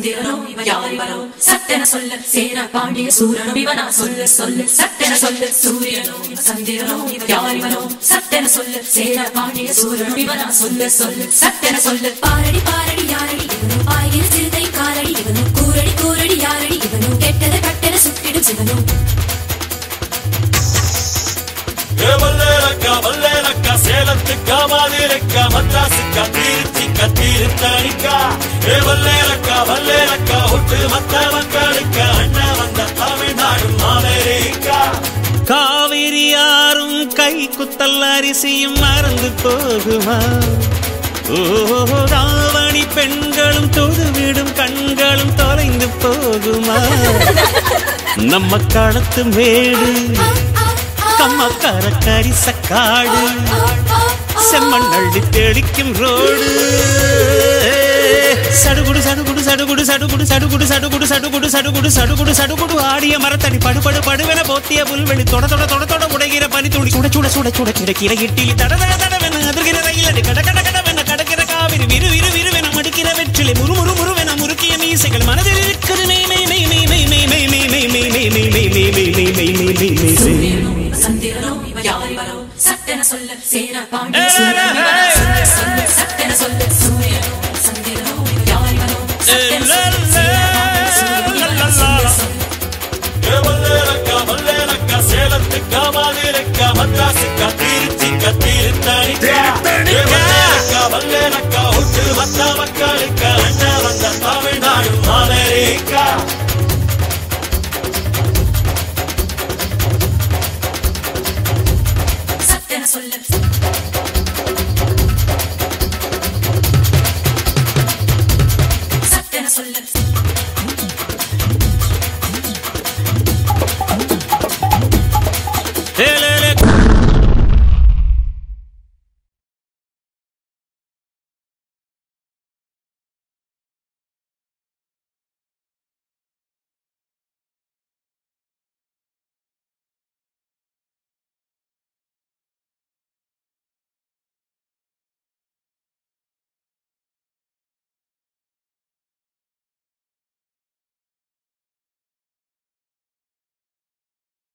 சந்திரனோ இவ யாரிவனோ சட்டென சொல்ல சேர பாண்டிய சூரனோ இவனா சொல்ல சொல்ல சட்டென சொல்ல சூரியனோ சந்திரனோ இவ யாரிவனோ சட்டென சொல்ல சேர பாண்டிய சூரனோ இவனா சொல்ல சொல்ல சட்டென சொல்ல பாரடி பாரடி யாரடி இவனோ பாய்கிற சிறுதை காரடி இவனோ கூரடி கூரடி யாரடி இவனோ கெட்டத கட்டென சுட்டிடும் சிவனோ வல்லேலக்கா சேலத்துக்கா மாதிரக்கா மத்ராசுக்கா திருச்சிக்கா திருத்தணிக்கா வல்லேலக்கா விட்டு மத்த மக்களுக்கா அண்ணா வந்த தமிழ்நாடு அமெரிக்கா காவிரி யாரும் கை குத்தல் அரிசியும் மறந்து போகுமா ராவணி பெண்களும் தொழுவிடும் கண்களும் தொலைந்து போகுமா நம்ம களத்து மேடு கம்மக்கார கரிசக்காடு செம்மண் அள்ளி தெளிக்கும் ரோடு சடுகுடு சடுகுடு சடுகுடு சடுகுடு சடுகுடு சடுகுடு சடுகுடு சடுகுடு சடுகுடு சடுகுடு ஆடிய மரத்தடி படுபடு படுவென போத்திய புல்வெளி தொட தொட தொட தொட உடைகிற பனி துளி சுட சுட சுட சுட கிடக்கிற இட்டிலி தட தட தடவென அதிர்கிற ரயிலடி கட கட கடவென கடக்கிற காவிரி விரு விரு விருவென மடிக்கிற வெற்றிலை முறு முறு முறுவென முறுக்கிய மீசைகள் மனதில் இருக்கிறது மெய் மெய் மெய் மெய் மெய் மெய் மெய் மெய் மெய் மெய் மெய் மெய் மெய் மெய் மெய் மெய் மெய் மெய் சந்திரனோ இவ யாரிவனோ சட்டென சொல்ல சேர பாண்டிய சூரனோ இவனா சொல்ல சொல்ல சட்டென சொல்ல சூரியனோ சந்திரனோ இவ யாரிவனோ சட்டென சொல்ல சேர பாண்டிய சூரனோ இவனா சொல்ல சொல்ல வல்லேலக்கா சேலத்துக்கா மாதிரக்கா மத்ராசுக்கா திருச்சிக்கா திருத்தணிக்கா வல்லேலக்கா விட்டு மத்த மக்களுக்கா